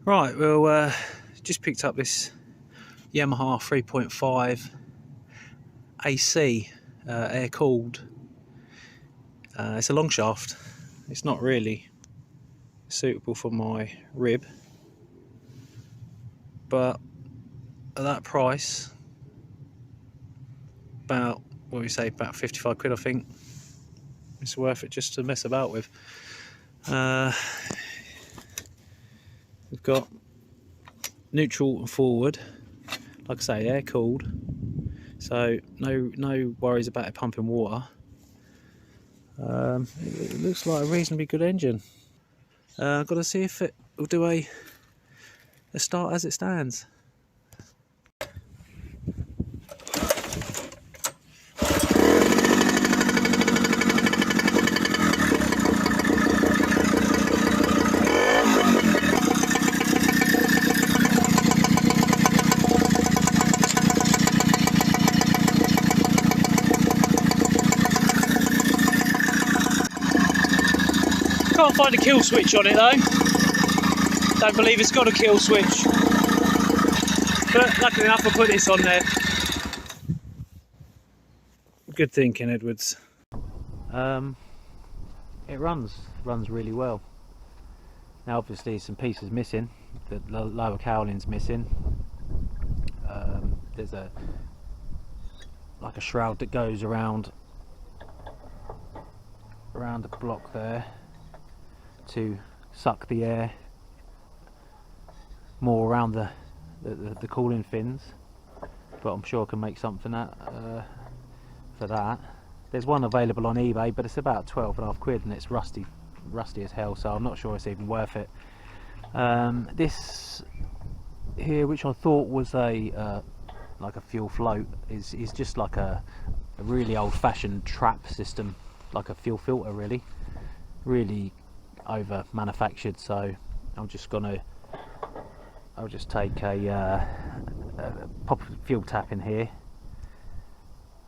Right, well, just picked up this Yamaha 3.5 AC air cooled. It's a long shaft. It's not really suitable for my rib, but at that price, about what do we say, about 55 quid, I think. It's worth it just to mess about with. We've got neutral and forward, like I say, air cooled, so no worries about it pumping water. It looks like a reasonably good engine. I've got to see if it will do a start as it stands. Can't find a kill switch on it though. Don't believe it's got a kill switch. But luckily enough I put this on there. Good thinking, Edwards. It runs really well. Now obviously some pieces missing. The lower cowling's missing. There's like a shroud that goes around the block there to suck the air more around the cooling fins, but I'm sure I can make something for that. There's one available on eBay, but it's about 12.5 quid and it's rusty as hell, so I'm not sure it's even worth it. This here, which I thought was a like a fuel float, is just like a really old-fashioned trap system, like a fuel filter, really over manufactured. So I'll just take a pop fuel tap in here,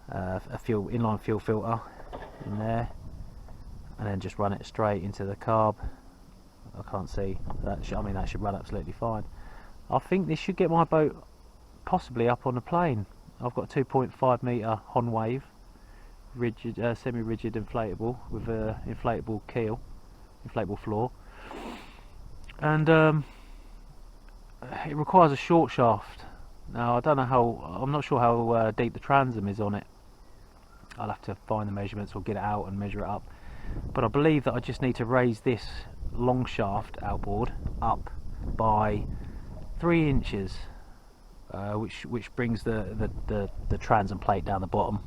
a inline fuel filter in there, and then just run it straight into the carb. I can't see that. That should run absolutely fine. I think this should get my boat possibly up on the plane. I've got a 2.5 metre Honwave, rigid, semi-rigid inflatable with a inflatable keel, inflatable floor, and it requires a short shaft. Now I don't know I'm not sure how deep the transom is on it. I'll have to find the measurements or get it out and measure it up, but I believe that I just need to raise this long shaft outboard up by 3 inches, which brings the transom plate down the bottom,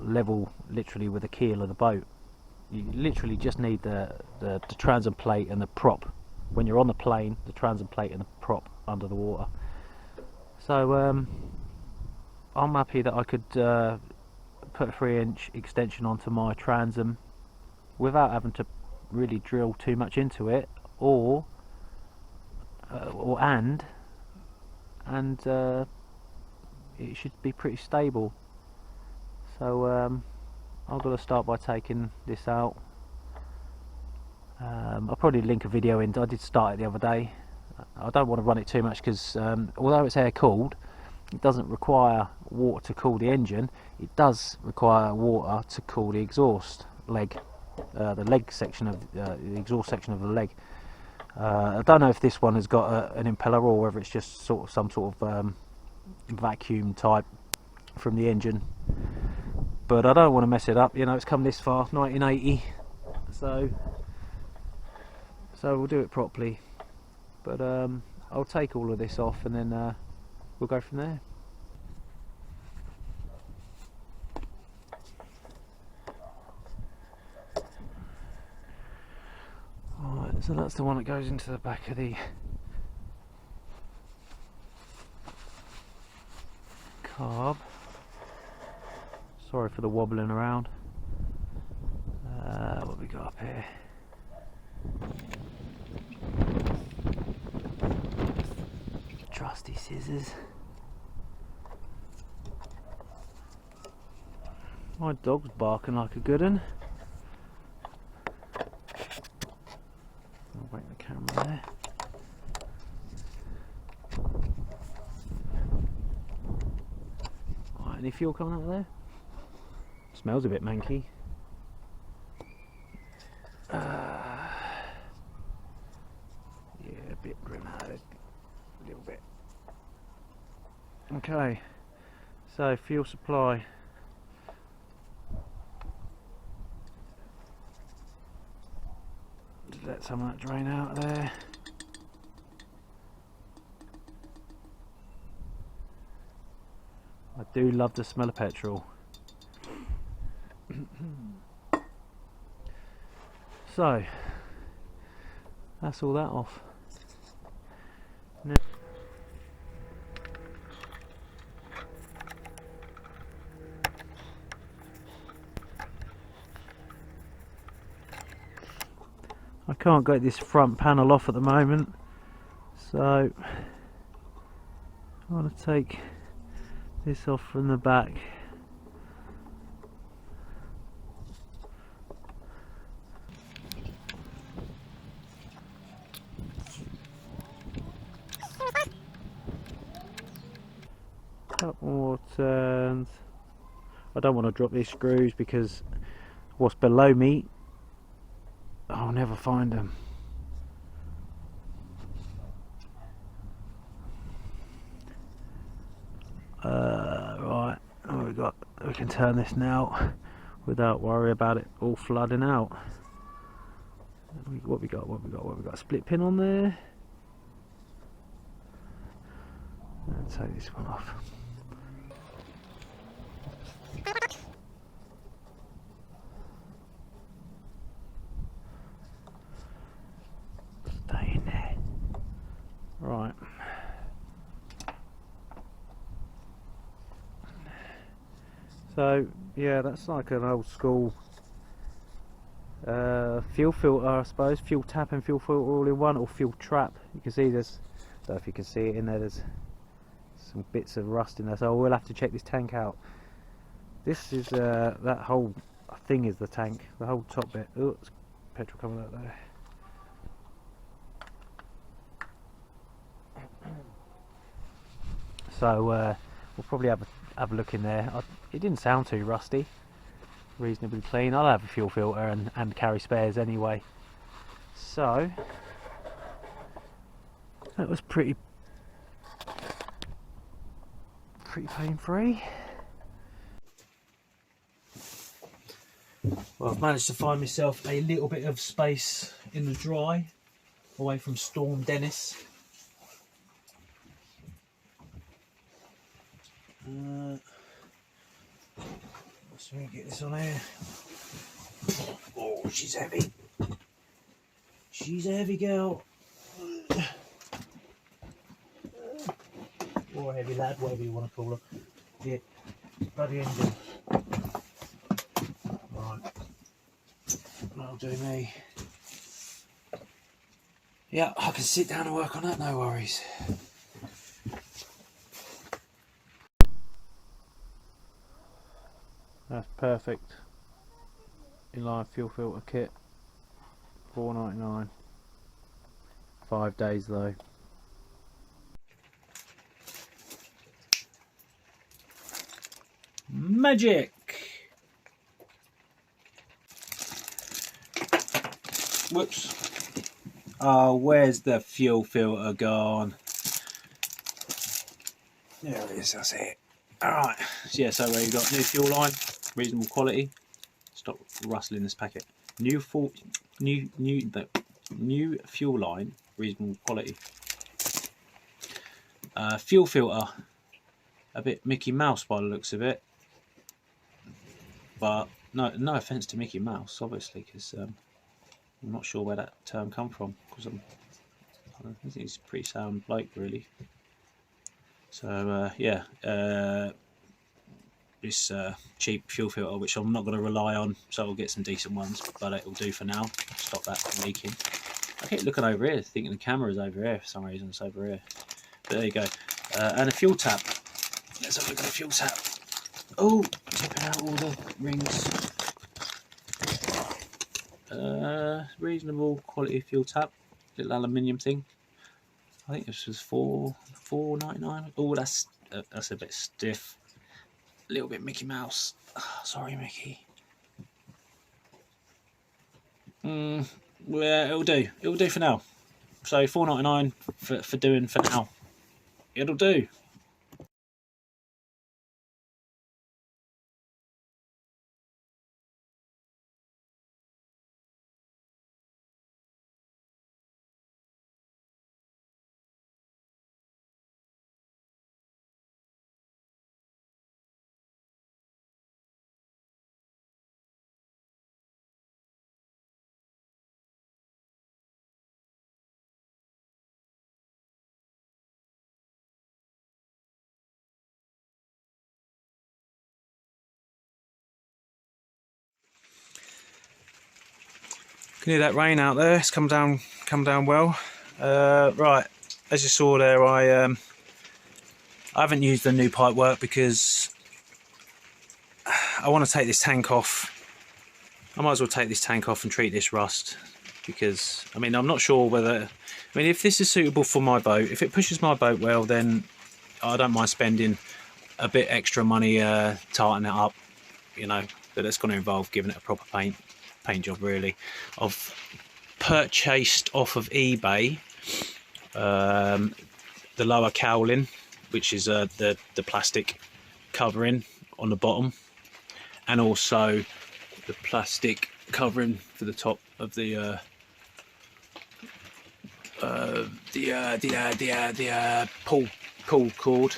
level literally with the keel of the boat. You literally just need the transom plate and the prop. When you're on the plane, the transom plate and the prop under the water. So I'm happy that I could put a 3-inch extension onto my transom without having to really drill too much into it, and it should be pretty stable. So I've got to start by taking this out. I'll probably link a video in. I did start it the other day. I don't want to run it too much because although it's air cooled, it doesn't require water to cool the engine. It does require water to cool the exhaust leg, the leg section of the exhaust section of the leg. I don't know if this one has got an impeller or whether it's just some sort of vacuum type from the engine, but I don't want to mess it up. You know, it's come this far, 1980, so we'll do it properly. But I'll take all of this off and then we'll go from there. Alright, so that's the one that goes into the back of the carb. Sorry for the wobbling around. What have we got up here? Trusty scissors. My dog's barking like a good one. I'll break the camera fuel coming out of there. Smells a bit manky. Yeah, a bit dramatic, a little bit. Okay, so fuel supply. Just let some of that drain out of there. I do love the smell of petrol. So that's all that off. Now, I can't get this front panel off at the moment, so I want to take this off from the back. Couple more turns. I don't want to drop these screws because what's below me, I'll never find them. Right, we can turn this now without worry about it all flooding out. What we got? Split pin on there. Let's take this one off. Stay in there. Right. So yeah, that's like an old school fuel filter, I suppose. Fuel tap and fuel filter all in one, or fuel trap. You can see there's, I don't know if you can see it in there, there's some bits of rust in there, so we'll have to check this tank out. This is that whole thing is the tank, the whole top bit. Oh, it's petrol coming out there. So we'll probably have a look in there. It didn't sound too rusty, reasonably clean. I'll have a fuel filter and carry spares anyway. So that was pretty pain-free. Well, I've managed to find myself a little bit of space in the dry, away from Storm Dennis. So we get this on here. Oh, she's heavy. She's a heavy girl. Or a heavy lad, whatever you want to call her. Yeah, bloody engine. Right, that'll do me. Yeah, I can sit down and work on that, no worries. That's perfect. Inline fuel filter kit, $4.99. 5 days though. Magic! Whoops. Oh, where's the fuel filter gone? There it is, that's it. Alright, so yeah, so we've got new fuel line, reasonable quality. Stop rustling this packet. New fuel line, reasonable quality. Fuel filter, a bit Mickey Mouse by the looks of it. But no offence to Mickey Mouse, obviously, because I'm not sure where that term come from. Because I think he's a pretty sound bloke, really. So yeah, this cheap fuel filter, which I'm not going to rely on, so I'll get some decent ones, but it'll do for now. Stop that from leaking. I keep looking over here, thinking the camera's over here for some reason. It's over here. But there you go. And a fuel tap. Let's have a look at the fuel tap. Oh, tipping out all the rings. Reasonable quality fuel tap. Little aluminium thing. I think this was $4.99. Oh, that's a bit stiff. a little bit Mickey Mouse. Oh, sorry, Mickey. Well, it'll do. It'll do for now. So $4.99 for doing for now. It'll do. Can hear that rain out there. It's come down well. Right, as you saw there, I haven't used the new pipe work because I want to take this tank off. I might as well take this tank off and treat this rust, because I mean, I'm not sure whether, I mean, if this is suitable for my boat, if it pushes my boat well, then I don't mind spending a bit extra money tarting it up, you know, but it's going to involve giving it a proper paint job really. I've purchased off of eBay the lower cowling, which is the plastic covering on the bottom, and also the plastic covering for the top of the pull cord.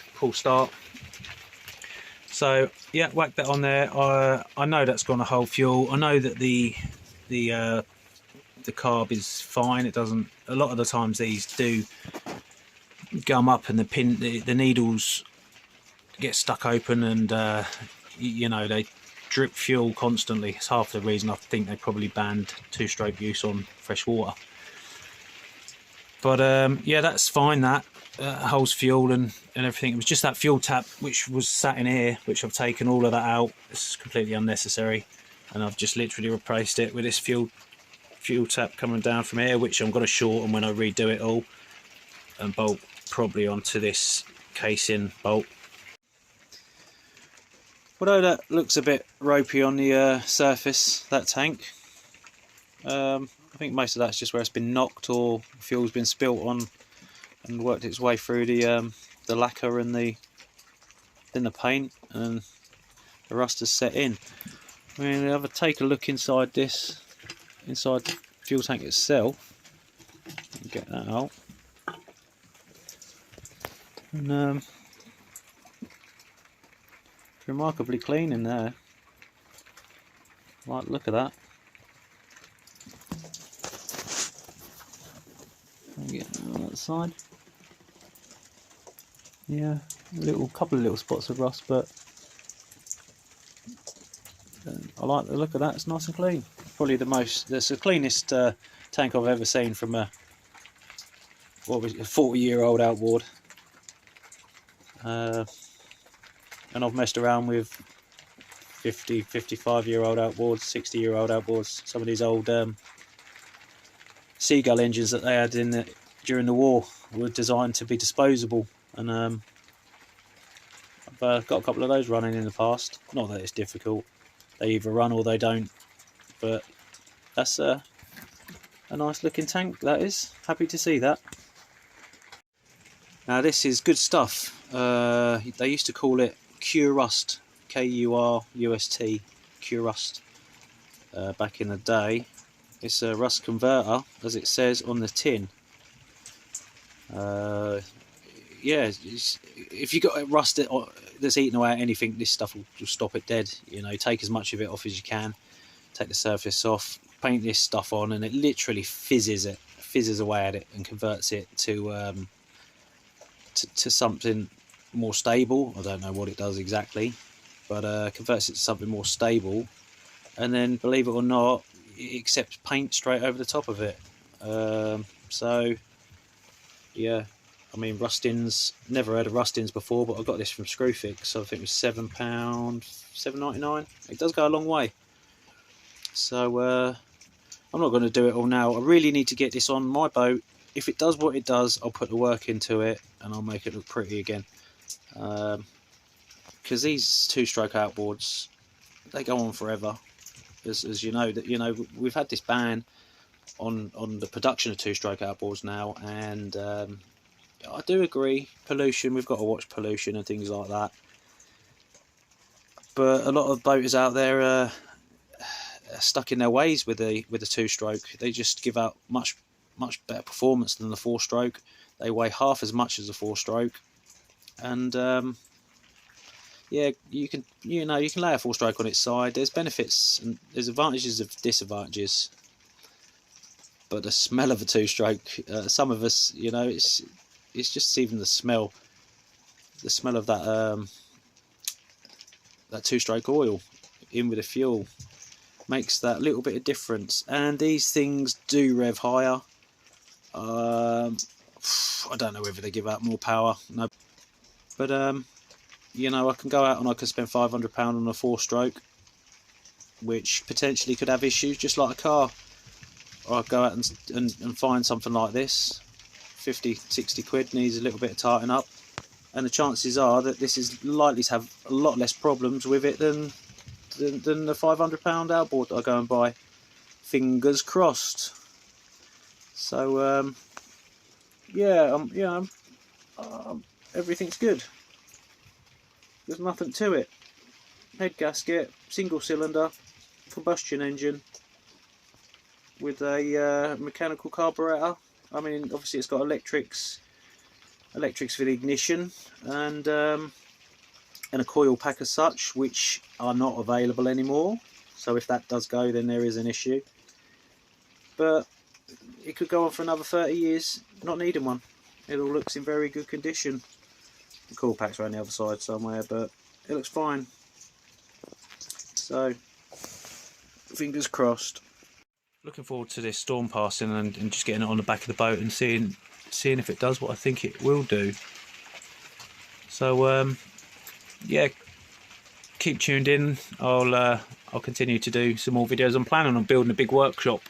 So yeah, whack that on there. I know that's going to hold fuel. I know that the carb is fine. It doesn't. A lot of the times these do gum up, and the needles get stuck open, and you know, they drip fuel constantly. It's half the reason I think they probably banned two-stroke use on fresh water. But yeah, that's fine. That holds fuel and everything. It was just that fuel tap which was sat in here, which I've taken all of that out. It's completely unnecessary, and I've just literally replaced it with this fuel tap coming down from here, which I'm going to shorten when I redo it all and bolt probably onto this casing bolt. Although that looks a bit ropey on the surface, that tank, I think most of that's just where it's been knocked or fuel's been spilt on and worked its way through the lacquer and the paint, and the rust has set in. I mean, have a take a look inside the fuel tank itself. Get that out. And it's remarkably clean in there. Like, look at that. Get on that side. Yeah, couple of little spots of rust, but I like the look of that. It's nice and clean. Probably that's the cleanest tank I've ever seen from a 40-year-old outboard. And I've messed around with 50, 55-year-old outboards, 60-year-old outboards. Some of these old Seagull engines that they had during the war were designed to be disposable, and I've got a couple of those running in the past. Not that it's difficult, they either run or they don't, but that's a nice looking tank, that is. Happy to see that. Now this is good stuff. They used to call it Curust, K-U-R-U-S-T, Curust, back in the day. It's a rust converter, as it says on the tin. Yeah, if you got rust that's eating away at anything, this stuff will stop it dead. You know, take as much of it off as you can. Take the surface off, paint this stuff on, and it literally fizzes away at it and converts it to something more stable. I don't know what it does exactly, but converts it to something more stable. And then, believe it or not, it accepts paint straight over the top of it. So yeah, I mean, rustings, never heard of rustings before, but I got this from Screwfix, so I think it was £7, $7.99. It does go a long way. So I'm not going to do it all now. I really need to get this on my boat. If it does what it does, I'll put the work into it and I'll make it look pretty again. because these two-stroke outboards, they go on forever. As you know, we've had this ban on the production of two-stroke outboards now, and I do agree, pollution, we've got to watch pollution and things like that, but a lot of boaters out there are stuck in their ways with the two-stroke. They just give out much better performance than the four-stroke. They weigh half as much as a four-stroke, and yeah, you can lay a four-stroke on its side. There's benefits and there's advantages of disadvantages, but the smell of a two-stroke, some of us, it's just even the smell of that that two-stroke oil in with the fuel makes that little bit of difference. And these things do rev higher. I don't know whether they give out more power, no, but I can go out and I can spend £500 on a four-stroke, which potentially could have issues just like a car. Or I'd go out and find something like this, 50, 60 quid, needs a little bit of tightening up, and the chances are that this is likely to have a lot less problems with it than the £500 outboard that I go and buy. Fingers crossed. So yeah, everything's good. There's nothing to it. Head gasket, single cylinder, combustion engine with a mechanical carburetor. I mean, obviously it's got electrics for the ignition, and a coil pack as such, which are not available anymore. So if that does go, then there is an issue. But it could go on for another 30 years not needing one. It all looks in very good condition. The coil pack's around the other side somewhere, but it looks fine. So fingers crossed. Looking forward to this storm passing and just getting it on the back of the boat and seeing if it does what I think it will do. So yeah, keep tuned in. I'll continue to do some more videos. I'm planning on building a big workshop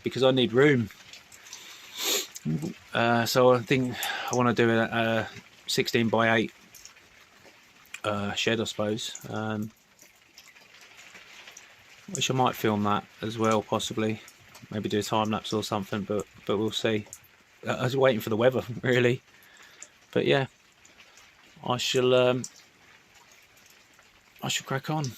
because I need room. So I think I want to do a 16 by 8 shed, I suppose. Which I might film that as well, possibly. Maybe do a time lapse or something, but we'll see. I was waiting for the weather, really. But yeah, I shall crack on.